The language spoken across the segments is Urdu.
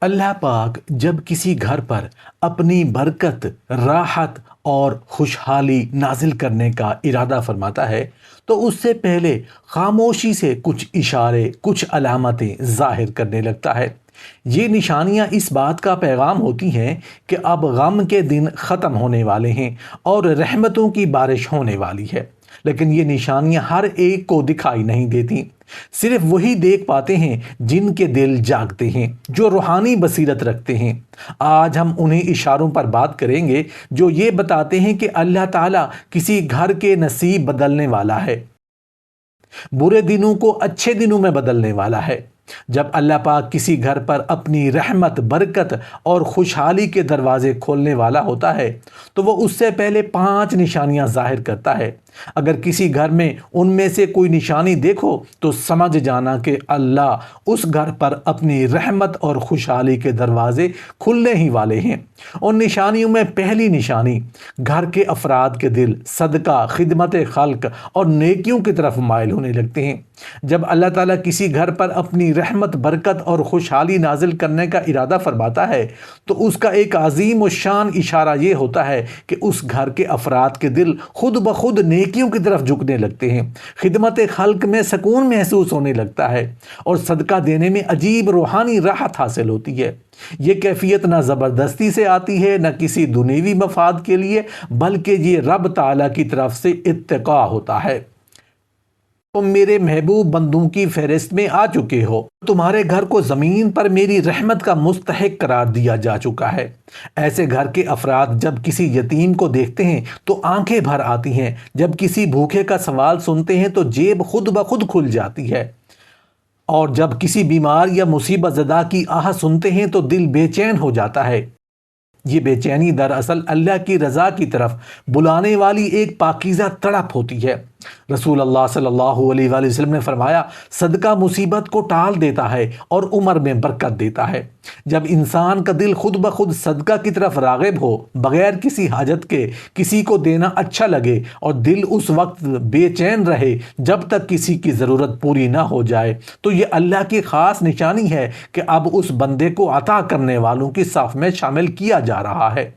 اللہ پاک جب کسی گھر پر اپنی برکت، راحت اور خوشحالی نازل کرنے کا ارادہ فرماتا ہے تو اس سے پہلے خاموشی سے کچھ اشارے، کچھ علامتیں ظاہر کرنے لگتا ہے۔ یہ نشانیاں اس بات کا پیغام ہوتی ہیں کہ اب غم کے دن ختم ہونے والے ہیں اور رحمتوں کی بارش ہونے والی ہے۔ لیکن یہ نشانیاں ہر ایک کو دکھائی نہیں دیتی، صرف وہی دیکھ پاتے ہیں جن کے دل جاگتے ہیں، جو روحانی بصیرت رکھتے ہیں۔ آج ہم انہیں اشاروں پر بات کریں گے جو یہ بتاتے ہیں کہ اللہ تعالیٰ کسی گھر کے نصیب بدلنے والا ہے، برے دنوں کو اچھے دنوں میں بدلنے والا ہے۔ جب اللہ پاک کسی گھر پر اپنی رحمت، برکت اور خوشحالی کے دروازے کھولنے والا ہوتا ہے تو وہ اس سے پہلے 5 نشانیاں ظاہر کرتا ہے۔ اگر کسی گھر میں ان میں سے کوئی نشانی دیکھو تو سمجھ جانا کہ اللہ اس گھر پر اپنی رحمت اور خوشحالی کے دروازے کھلنے ہی والے ہیں۔ ان نشانیوں میں پہلی نشانی، گھر کے افراد کے دل صدقہ، خدمت خلق اور نیکیوں کی طرف مائل ہونے لگتے ہیں۔ جب اللہ تعالیٰ کسی گھر پر اپنی رحمت، برکت اور خوشحالی نازل کرنے کا ارادہ فرماتا ہے تو اس کا ایک عظیم الشان اشارہ یہ ہوتا ہے کہ اس گھر کے افراد کے دل خود بخود نیکیوں کی طرف جھکنے لگتے ہیں، خدمت خلق میں سکون محسوس ہونے لگتا ہے اور صدقہ دینے میں عجیب روحانی راحت حاصل ہوتی ہے۔ یہ کیفیت نہ زبردستی سے آتی ہے، نہ کسی دنیوی مفاد کے لیے، بلکہ یہ رب تعالیٰ کی طرف سے اتقاء ہوتا ہے۔ تم میرے محبوب بندوں کی فہرست میں آ چکے ہو، تمہارے گھر کو زمین پر میری رحمت کا مستحق قرار دیا جا چکا ہے۔ ایسے گھر کے افراد جب کسی یتیم کو دیکھتے ہیں تو آنکھیں بھر آتی ہیں، جب کسی بھوکے کا سوال سنتے ہیں تو جیب خود بخود کھل جاتی ہے، اور جب کسی بیمار یا مصیبت زدہ کی آہ سنتے ہیں تو دل بے چین ہو جاتا ہے۔ یہ بے چینی دراصل اللہ کی رضا کی طرف بلانے والی ایک پاکیزہ تڑپ ہوتی ہے۔ رسول اللہ صلی اللہ علیہ وآلہ وسلم نے فرمایا، صدقہ مصیبت کو ٹال دیتا ہے اور عمر میں برکت دیتا ہے۔ جب انسان کا دل خود بخود صدقہ کی طرف راغب ہو، بغیر کسی حاجت کے کسی کو دینا اچھا لگے، اور دل اس وقت بے چین رہے جب تک کسی کی ضرورت پوری نہ ہو جائے، تو یہ اللہ کی خاص نشانی ہے کہ اب اس بندے کو عطا کرنے والوں کی صف میں شامل کیا جا رہا ہے۔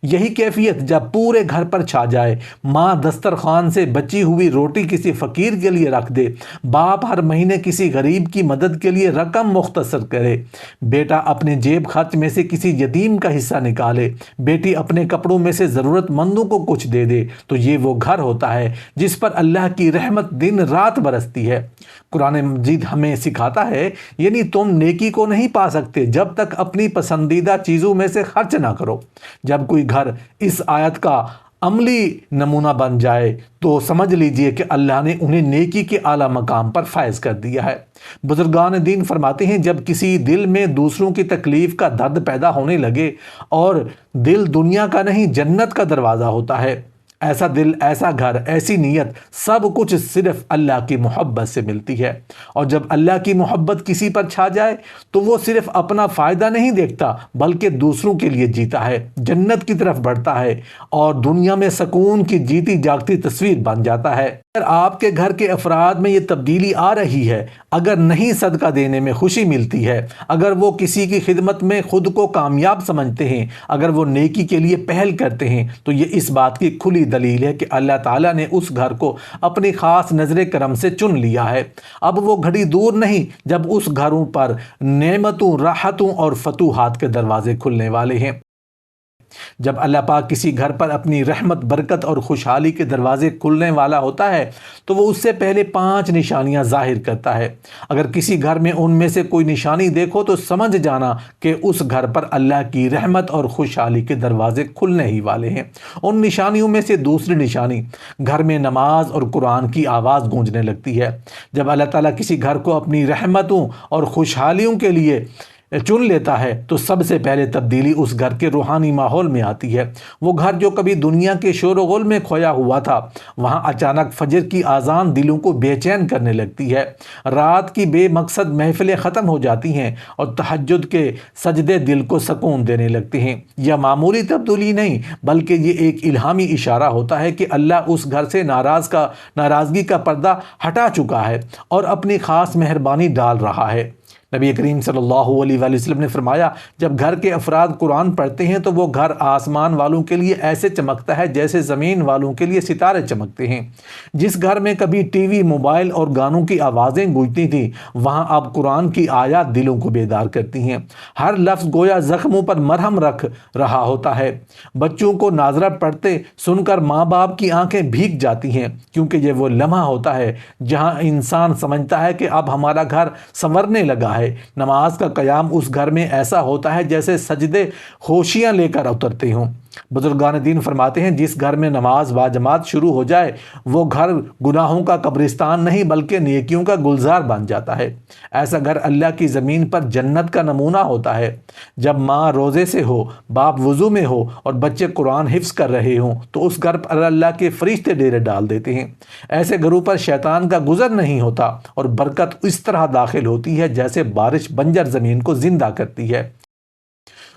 یہی کیفیت جب پورے گھر پر چھا جائے، ماں دسترخوان سے بچی ہوئی روٹی کسی فقیر کے لیے رکھ دے، باپ ہر مہینے کسی غریب کی مدد کے لیے رقم مختصر کرے، بیٹا اپنے جیب خرچ میں سے کسی یتیم کا حصہ نکالے، بیٹی اپنے کپڑوں میں سے ضرورت مندوں کو کچھ دے دے، تو یہ وہ گھر ہوتا ہے جس پر اللہ کی رحمت دن رات برستی ہے۔ قرآن مجید ہمیں سکھاتا ہے، یعنی تم نیکی کو نہیں پا سکتے جب تک اپنی پسندیدہ چیزوں میں سے خرچ نہ کرو۔ جب کوئی گھر اس آیت کا عملی نمونہ بن جائے تو سمجھ لیجئے کہ اللہ نے انہیں نیکی کے اعلیٰ مقام پر فائز کر دیا ہے۔ بزرگان دین فرماتے ہیں، جب کسی دل میں دوسروں کی تکلیف کا درد پیدا ہونے لگے اور دل دنیا کا نہیں جنت کا دروازہ ہوتا ہے، ایسا دل، ایسا گھر، ایسی نیت، سب کچھ صرف اللہ کی محبت سے ملتی ہے۔ اور جب اللہ کی محبت کسی پر چھا جائے تو وہ صرف اپنا فائدہ نہیں دیکھتا بلکہ دوسروں کے لیے جیتا ہے، جنت کی طرف بڑھتا ہے اور دنیا میں سکون کی جیتی جاگتی تصویر بن جاتا ہے۔ اگر آپ کے گھر کے افراد میں یہ تبدیلی آ رہی ہے، اگر نہیں صدقہ دینے میں خوشی ملتی ہے، اگر وہ کسی کی خدمت میں خود کو کامیاب سمجھتے ہیں، اگر وہ نیکی کے لیے پہل کرتے ہیں، تو یہ اس بات کی کھلی دلیل ہے کہ اللہ تعالیٰ نے اس گھر کو اپنی خاص نظر کرم سے چن لیا ہے۔ اب وہ گھڑی دور نہیں جب اس گھروں پر نعمتوں، راحتوں اور فتوحات کے دروازے کھلنے والے ہیں۔ جب اللہ پاک کسی گھر پر اپنی رحمت، برکت اور خوشحالی کے دروازے کھلنے والا ہوتا ہے تو وہ اس سے پہلے 5 نشانیاں ظاہر کرتا ہے۔ اگر کسی گھر میں ان میں سے کوئی نشانی دیکھو تو سمجھ جانا کہ اس گھر پر اللہ کی رحمت اور خوشحالی کے دروازے کھلنے ہی والے ہیں۔ ان نشانیوں میں سے دوسری نشانی، گھر میں نماز اور قرآن کی آواز گونجنے لگتی ہے۔ جب اللہ تعالیٰ کسی گھر کو اپنی رحمتوں اور خوشحالیوں کے لیے چن لیتا ہے تو سب سے پہلے تبدیلی اس گھر کے روحانی ماحول میں آتی ہے۔ وہ گھر جو کبھی دنیا کے شور و غل میں کھویا ہوا تھا، وہاں اچانک فجر کی اذان دلوں کو بے چین کرنے لگتی ہے، رات کی بے مقصد محفلیں ختم ہو جاتی ہیں اور تہجد کے سجدے دل کو سکون دینے لگتے ہیں۔ یہ معمولی تبدیلی نہیں بلکہ یہ ایک الہامی اشارہ ہوتا ہے کہ اللہ اس گھر سے ناراضگی کا پردہ ہٹا چکا ہے اور اپنی خاص مہربانی ڈال رہا ہے۔ نبی کریم صلی اللہ علیہ وآلہ وسلم نے فرمایا، جب گھر کے افراد قرآن پڑھتے ہیں تو وہ گھر آسمان والوں کے لیے ایسے چمکتا ہے جیسے زمین والوں کے لیے ستارے چمکتے ہیں۔ جس گھر میں کبھی ٹی وی، موبائل اور گانوں کی آوازیں گونجتی تھیں، وہاں اب قرآن کی آیات دلوں کو بیدار کرتی ہیں۔ ہر لفظ گویا زخموں پر مرہم رکھ رہا ہوتا ہے۔ بچوں کو ناظرہ پڑھتے سن کر ماں باپ کی آنکھیں بھیگ جاتی ہیں، کیونکہ یہ وہ لمحہ ہوتا ہے جہاں انسان سمجھتا ہے کہ اب ہمارا گھر سنورنے لگا ہے۔ نماز کا قیام اس گھر میں ایسا ہوتا ہے جیسے سجدے خوشیاں لے کر اترتے ہوں۔ بزرگان دین فرماتے ہیں، جس گھر میں نماز باجماعت شروع ہو جائے وہ گھر گناہوں کا قبرستان نہیں بلکہ نیکیوں کا گلزار بن جاتا ہے۔ ایسا گھر اللہ کی زمین پر جنت کا نمونہ ہوتا ہے۔ جب ماں روزے سے ہو، باپ وضو میں ہو اور بچے قرآن حفظ کر رہے ہوں تو اس گھر پر اللہ کے فرشتے ڈیرے ڈال دیتے ہیں۔ ایسے گھروں پر شیطان کا گزر نہیں ہوتا اور برکت اس طرح داخل ہوتی ہے جیسے بارش بنجر زمین کو زندہ کرتی ہے۔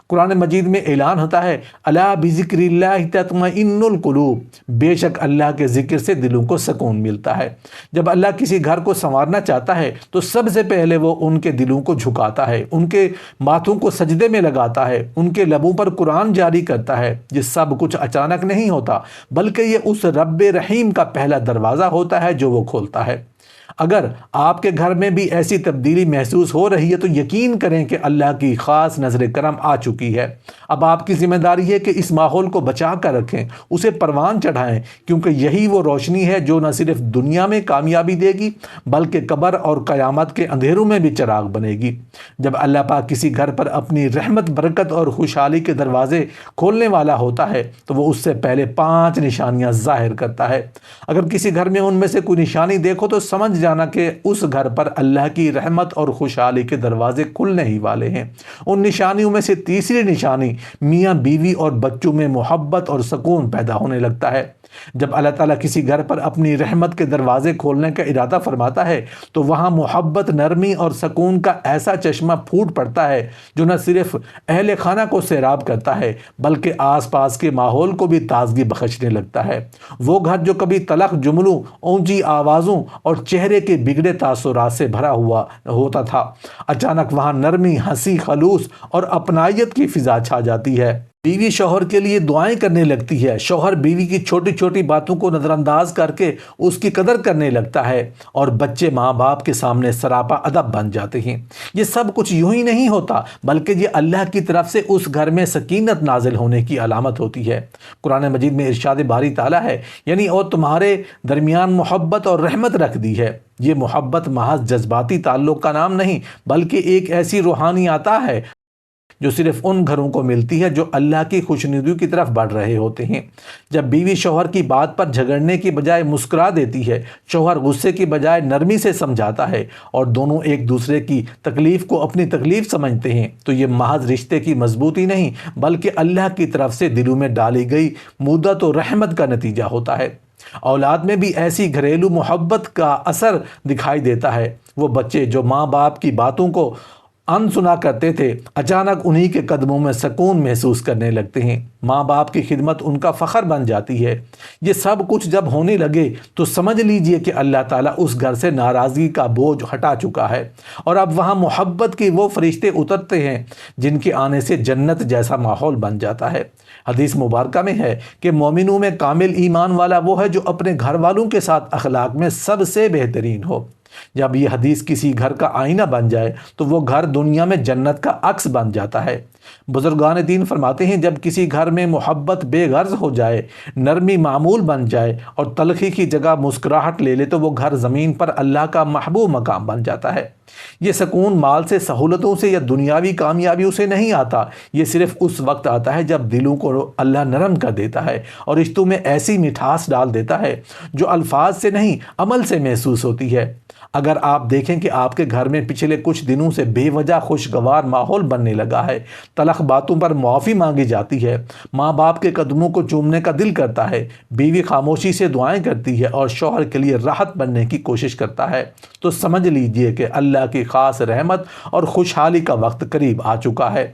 قرآن مجید میں اعلان ہوتا ہے، الا بذکر اللہ تطمئن القلوب، بے شک اللہ کے ذکر سے دلوں کو سکون ملتا ہے۔ جب اللہ کسی گھر کو سنوارنا چاہتا ہے تو سب سے پہلے وہ ان کے دلوں کو جھکاتا ہے، ان کے ماتھوں کو سجدے میں لگاتا ہے، ان کے لبوں پر قرآن جاری کرتا ہے۔ یہ سب کچھ اچانک نہیں ہوتا بلکہ یہ اس رب رحیم کا پہلا دروازہ ہوتا ہے جو وہ کھولتا ہے۔ اگر آپ کے گھر میں بھی ایسی تبدیلی محسوس ہو رہی ہے تو یقین کریں کہ اللہ کی خاص نظر کرم آ چکی ہے۔ اب آپ کی ذمہ داری ہے کہ اس ماحول کو بچا کر رکھیں، اسے پروان چڑھائیں، کیونکہ یہی وہ روشنی ہے جو نہ صرف دنیا میں کامیابی دے گی بلکہ قبر اور قیامت کے اندھیروں میں بھی چراغ بنے گی۔ جب اللہ پاک کسی گھر پر اپنی رحمت، برکت اور خوشحالی کے دروازے کھولنے والا ہوتا ہے تو وہ اس سے پہلے 5 نشانیاں ظاہر کرتا ہے۔ اگر کسی گھر میں ان میں سے کوئی نشانی دیکھو تو سمجھ جانا کہ اس گھر پر اللہ کی رحمت اور خوشحالی کے دروازے کھلنے ہی والے ہیں۔ ان نشانیوں میں سے تیسری نشانی میاں بیوی اور بچوں میں محبت اور سکون پیدا ہونے لگتا ہے۔ جب اللہ تعالیٰ کسی گھر پر اپنی رحمت کے دروازے کھولنے کا ارادہ فرماتا ہے تو وہاں محبت، نرمی اور سکون کا ایسا چشمہ پھوٹ پڑتا ہے جو نہ صرف اہل خانہ کو سیراب کرتا ہے بلکہ آس پاس کے ماحول کو بھی تازگی بخشنے لگتا ہے۔ وہ گھر جو کبھی تلخ جملوں، اونچی آوازوں اور چہرے کے بگڑے تاثرات سے بھرا ہوا ہوتا تھا، اچانک وہاں نرمی، ہنسی، خلوص اور اپنائیت کی فضا چھا جاتی ہے۔ بیوی شوہر کے لیے دعائیں کرنے لگتی ہے، شوہر بیوی کی چھوٹی چھوٹی باتوں کو نظر انداز کر کے اس کی قدر کرنے لگتا ہے، اور بچے ماں باپ کے سامنے سراپا ادب بن جاتے ہیں۔ یہ سب کچھ یوں ہی نہیں ہوتا بلکہ یہ اللہ کی طرف سے اس گھر میں سکینت نازل ہونے کی علامت ہوتی ہے۔ قرآن مجید میں ارشاد باری تعالیٰ ہے، یعنی اور تمہارے درمیان محبت اور رحمت رکھ دی ہے۔ یہ محبت محض جذباتی تعلق کا نام نہیں بلکہ ایک ایسی روحانی عطا ہے جو صرف ان گھروں کو ملتی ہے جو اللہ کی خوشنودی کی طرف بڑھ رہے ہوتے ہیں۔ جب بیوی شوہر کی بات پر جھگڑنے کی بجائے مسکرا دیتی ہے، شوہر غصے کی بجائے نرمی سے سمجھاتا ہے اور دونوں ایک دوسرے کی تکلیف کو اپنی تکلیف سمجھتے ہیں تو یہ محض رشتے کی مضبوطی نہیں بلکہ اللہ کی طرف سے دلوں میں ڈالی گئی مودت و رحمت کا نتیجہ ہوتا ہے۔ اولاد میں بھی ایسی گھریلو محبت کا اثر دکھائی دیتا ہے۔ وہ بچے جو ماں باپ کی باتوں کو ان سنا کرتے تھے، اچانک انہی کے قدموں میں سکون محسوس کرنے لگتے ہیں۔ ماں باپ کی خدمت ان کا فخر بن جاتی ہے۔ یہ سب کچھ جب ہونے لگے تو سمجھ لیجئے کہ اللہ تعالیٰ اس گھر سے ناراضگی کا بوجھ ہٹا چکا ہے اور اب وہاں محبت کے وہ فرشتے اترتے ہیں جن کے آنے سے جنت جیسا ماحول بن جاتا ہے۔ حدیث مبارکہ میں ہے کہ مومنوں میں کامل ایمان والا وہ ہے جو اپنے گھر والوں کے ساتھ اخلاق میں سب سے بہترین ہو۔ جب یہ حدیث کسی گھر کا آئینہ بن جائے تو وہ گھر دنیا میں جنت کا عکس بن جاتا ہے۔ بزرگان دین فرماتے ہیں، جب کسی گھر میں محبت بے غرض ہو جائے، نرمی معمول بن جائے اور تلخی کی جگہ مسکراہٹ لے لے تو وہ گھر زمین پر اللہ کا محبوب مقام بن جاتا ہے۔ یہ سکون مال سے، سہولتوں سے یا دنیاوی کامیابیوں سے نہیں آتا، یہ صرف اس وقت آتا ہے جب دلوں کو اللہ نرم کر دیتا ہے اور رشتوں میں ایسی مٹھاس ڈال دیتا ہے جو الفاظ سے نہیں عمل سے محسوس ہوتی ہے۔ اگر آپ دیکھیں کہ آپ کے گھر میں پچھلے کچھ دنوں سے بے وجہ خوشگوار ماحول بننے لگا ہے، تلخ باتوں پر معافی مانگی جاتی ہے، ماں باپ کے قدموں کو چومنے کا دل کرتا ہے، بیوی خاموشی سے دعائیں کرتی ہے اور شوہر کے لیے راحت بننے کی کوشش کرتا ہے، تو سمجھ لیجئے کہ اللہ کی خاص رحمت اور خوشحالی کا وقت قریب آ چکا ہے۔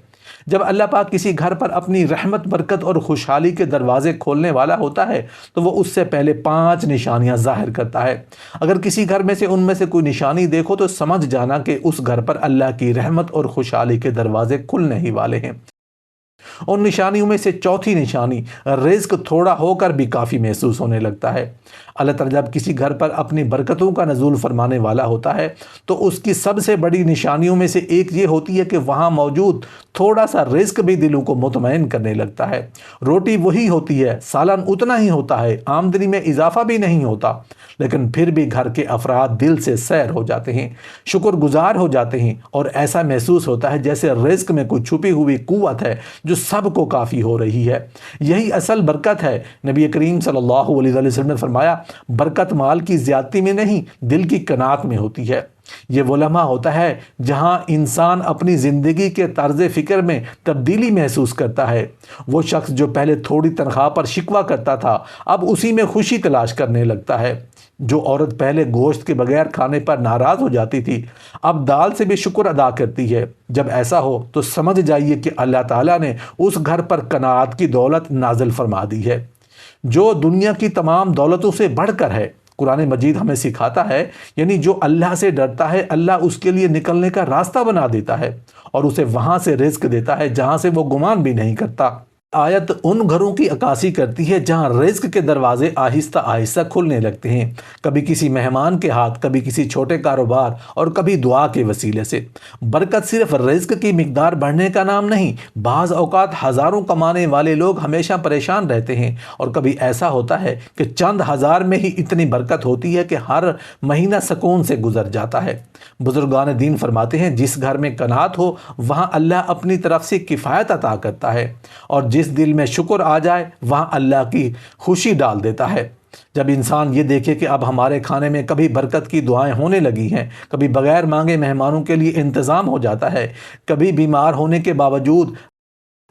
جب اللہ پاک کسی گھر پر اپنی رحمت، برکت اور خوشحالی کے دروازے کھولنے والا ہوتا ہے تو وہ اس سے پہلے 5 نشانیاں ظاہر کرتا ہے۔ اگر کسی گھر میں سے ان میں سے کوئی نشانی دیکھو تو سمجھ جانا کہ اس گھر پر اللہ کی رحمت اور خوشحالی کے دروازے کھلنے ہی والے ہیں۔ ان نشانیوں میں سے چوتھی نشانی، رزق تھوڑا ہو کر بھی کافی محسوس ہونے لگتا ہے۔ اللہ تعالیٰ جب کسی گھر پر اپنی برکتوں کا نزول فرمانے والا ہوتا ہے تو اس کی سب سے بڑی نشانیوں میں سے ایک یہ ہوتی ہے کہ وہاں موجود تھوڑا سا رزق بھی دلوں کو مطمئن کرنے لگتا ہے۔ روٹی وہی ہوتی ہے، سالن اتنا ہی ہوتا ہے، آمدنی میں اضافہ بھی نہیں ہوتا، لیکن پھر بھی گھر کے افراد دل سے سیر ہو جاتے ہیں، شکر گزار ہو جاتے ہیں، اور ایسا محسوس ہوتا ہے جیسے رزق میں کوئی چھپی ہوئی قوت ہے جو سب کو کافی ہو رہی ہے۔ یہی اصل برکت ہے۔ نبی کریم صلی اللہ علیہ وسلم نے فرمایا، برکت مال کی زیادتی میں نہیں، دل کی قناعت میں ہوتی ہے۔ یہ وہ لمحہ ہوتا ہے جہاں انسان اپنی زندگی کے طرز فکر میں تبدیلی محسوس کرتا ہے۔ وہ شخص جو پہلے تھوڑی تنخواہ پر شکوہ کرتا تھا اب اسی میں خوشی تلاش کرنے لگتا ہے۔ جو عورت پہلے گوشت کے بغیر کھانے پر ناراض ہو جاتی تھی اب دال سے بھی شکر ادا کرتی ہے۔ جب ایسا ہو تو سمجھ جائیے کہ اللہ تعالیٰ نے اس گھر پر قناعت کی دولت نازل فرما دی ہے، جو دنیا کی تمام دولتوں سے بڑھ کر ہے۔ قرآن مجید ہمیں سکھاتا ہے، یعنی جو اللہ سے ڈرتا ہے اللہ اس کے لیے نکلنے کا راستہ بنا دیتا ہے اور اسے وہاں سے رزق دیتا ہے جہاں سے وہ گمان بھی نہیں کرتا۔ آیت ان گھروں کی عکاسی کرتی ہے جہاں رزق کے دروازے آہستہ آہستہ کھلنے لگتے ہیں، کبھی کسی مہمان کے ہاتھ، کبھی کسی چھوٹے کاروبار اور کبھی دعا کے وسیلے سے۔ برکت صرف رزق کی مقدار بڑھنے کا نام نہیں، بعض اوقات ہزاروں کمانے والے لوگ ہمیشہ پریشان رہتے ہیں، اور کبھی ایسا ہوتا ہے کہ چند ہزار میں ہی اتنی برکت ہوتی ہے کہ ہر مہینہ سکون سے گزر جاتا ہے۔ بزرگان دین فرماتے ہیں، جس گھر میں قناعت ہو وہاں اللہ اپنی طرف سے کفایت عطا کرتا ہے، اور جس دل میں شکر آ جائے وہاں اللہ کی خوشی ڈال دیتا ہے۔ جب انسان یہ دیکھے کہ اب ہمارے کھانے میں کبھی برکت کی دعائیں ہونے لگی ہیں، کبھی بغیر مانگے مہمانوں کے لیے انتظام ہو جاتا ہے، کبھی بیمار ہونے کے باوجود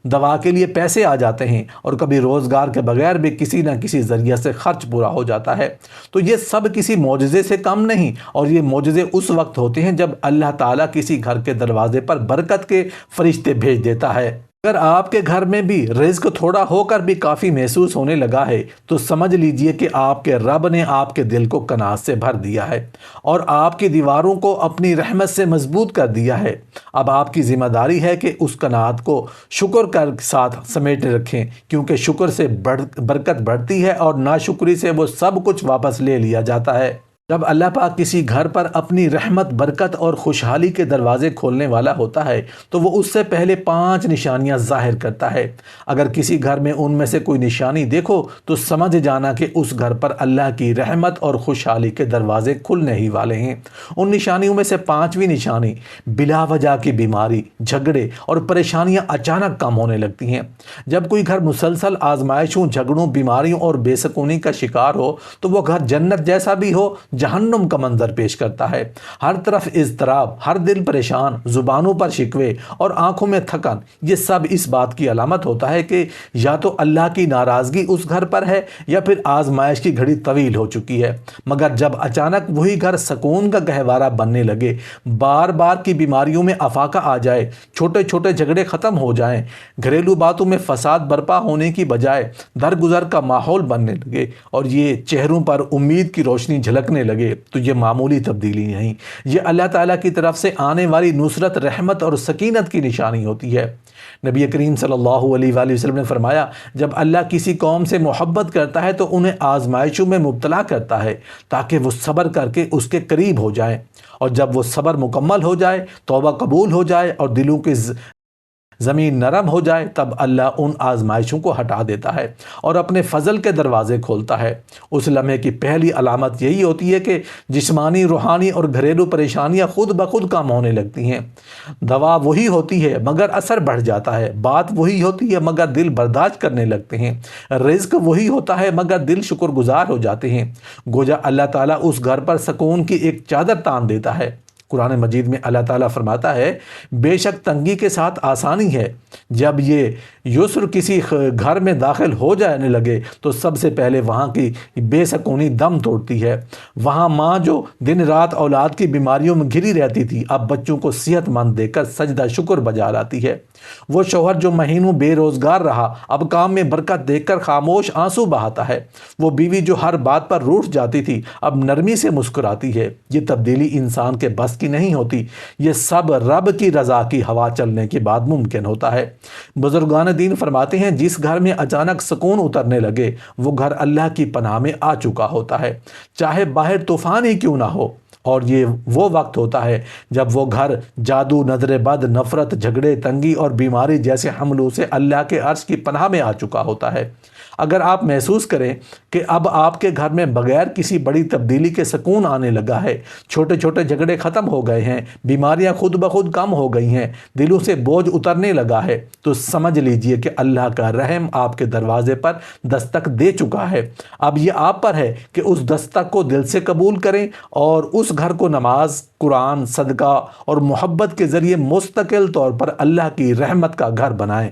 دوا کے لیے پیسے آ جاتے ہیں، اور کبھی روزگار کے بغیر بھی کسی نہ کسی ذریعہ سے خرچ پورا ہو جاتا ہے، تو یہ سب کسی معجزے سے کم نہیں، اور یہ معجزے اس وقت ہوتے ہیں جب اللہ تعالیٰ کسی گھر کے دروازے پر برکت کے فرشتے بھیج دیتا ہے۔ اگر آپ کے گھر میں بھی رزق تھوڑا ہو کر بھی کافی محسوس ہونے لگا ہے تو سمجھ لیجئے کہ آپ کے رب نے آپ کے دل کو قناعت سے بھر دیا ہے اور آپ کی دیواروں کو اپنی رحمت سے مضبوط کر دیا ہے۔ اب آپ کی ذمہ داری ہے کہ اس قناعت کو شکر کے ساتھ سمیٹے رکھیں، کیونکہ شکر سے برکت بڑھتی ہے اور ناشکری سے وہ سب کچھ واپس لے لیا جاتا ہے۔ جب اللہ پاک کسی گھر پر اپنی رحمت، برکت اور خوشحالی کے دروازے کھولنے والا ہوتا ہے تو وہ اس سے پہلے 5 نشانیاں ظاہر کرتا ہے۔ اگر کسی گھر میں ان میں سے کوئی نشانی دیکھو تو سمجھ جانا کہ اس گھر پر اللہ کی رحمت اور خوشحالی کے دروازے کھلنے ہی والے ہیں۔ ان نشانیوں میں سے 5ویں نشانی، بلا وجہ کی بیماری، جھگڑے اور پریشانیاں اچانک کم ہونے لگتی ہیں۔ جب کوئی گھر مسلسل آزمائشوں، جھگڑوں، بیماریوں اور بے سکونی کا شکار ہو تو وہ گھر جنت جیسا بھی ہو جہنم کا منظر پیش کرتا ہے۔ ہر طرف اضطراب، ہر دل پریشان، زبانوں پر شکوے اور آنکھوں میں تھکن، یہ سب اس بات کی علامت ہوتا ہے کہ یا تو اللہ کی ناراضگی اس گھر پر ہے یا پھر آزمائش کی گھڑی طویل ہو چکی ہے۔ مگر جب اچانک وہی گھر سکون کا گہوارہ بننے لگے، بار بار کی بیماریوں میں افاقہ آ جائے، چھوٹے چھوٹے جھگڑے ختم ہو جائیں، گھریلو باتوں میں فساد برپا ہونے کی بجائے درگزر کا ماحول بننے لگے اور یہ چہروں پر امید کی روشنی جھلکنے لگے، تو یہ معمولی تبدیلی نہیں، یہ اللہ تعالیٰ کی طرف سے آنے والی نصرت، رحمت اور سکینت کی نشانی ہوتی ہے۔ نبی کریم صلی اللہ علیہ وآلہ وسلم نے فرمایا، جب اللہ کسی قوم سے محبت کرتا ہے تو انہیں آزمائشوں میں مبتلا کرتا ہے تاکہ وہ صبر کر کے اس کے قریب ہو جائیں، اور جب وہ صبر مکمل ہو جائے، توبہ قبول ہو جائے اور دلوں کے زمین نرم ہو جائے، تب اللہ ان آزمائشوں کو ہٹا دیتا ہے اور اپنے فضل کے دروازے کھولتا ہے۔ اس لمحے کی پہلی علامت یہی ہوتی ہے کہ جسمانی، روحانی اور گھریلو پریشانیاں خود بخود کم ہونے لگتی ہیں۔ دوا وہی ہوتی ہے مگر اثر بڑھ جاتا ہے، بات وہی ہوتی ہے مگر دل برداشت کرنے لگتے ہیں، رزق وہی ہوتا ہے مگر دل شکر گزار ہو جاتے ہیں۔ گویا اللہ تعالیٰ اس گھر پر سکون کی ایک چادر تان دیتا ہے۔ قرآن مجید میں اللہ تعالیٰ فرماتا ہے، بے شک تنگی کے ساتھ آسانی ہے، جب یہ یسر کسی گھر میں داخل ہو جانے لگے تو سب سے پہلے وہاں کی بے سکونی دم توڑتی ہے۔ وہاں ماں جو دن رات اولاد کی بیماریوں میں گھری رہتی تھی، اب بچوں کو صحت مند دے کر سجدہ شکر بجا لاتی ہے۔ وہ شوہر جو مہینوں بے روزگار رہا، اب کام میں برکت دیکھ کر خاموش آنسو بہاتا ہے۔ وہ بیوی جو ہر بات پر روٹھ جاتی تھی، اب نرمی سے مسکراتی ہے۔ یہ تبدیلی انسان کے بس کی نہیں ہوتی، یہ سب رب کی رضا کی ہوا چلنے کے بعد ممکن ہوتا ہے۔ بزرگان دین فرماتے ہیں، جس گھر میں اچانک سکون اترنے لگے وہ گھر اللہ کی پناہ میں آ چکا ہوتا ہے، چاہے باہر طوفان ہی کیوں نہ ہو۔ اور یہ وہ وقت ہوتا ہے جب وہ گھر جادو، نظر بد، نفرت، جھگڑے، تنگی اور بیماری جیسے حملوں سے اللہ کے عرش کی پناہ میں آ چکا ہوتا ہے۔ اگر آپ محسوس کریں کہ اب آپ کے گھر میں بغیر کسی بڑی تبدیلی کے سکون آنے لگا ہے، چھوٹے چھوٹے جھگڑے ختم ہو گئے ہیں، بیماریاں خود بخود کم ہو گئی ہیں، دلوں سے بوجھ اترنے لگا ہے، تو سمجھ لیجئے کہ اللہ کا رحم آپ کے دروازے پر دستک دے چکا ہے۔ اب یہ آپ پر ہے کہ اس دستک کو دل سے قبول کریں اور اس گھر کو نماز، قرآن، صدقہ اور محبت کے ذریعے مستقل طور پر اللہ کی رحمت کا گھر بنائیں۔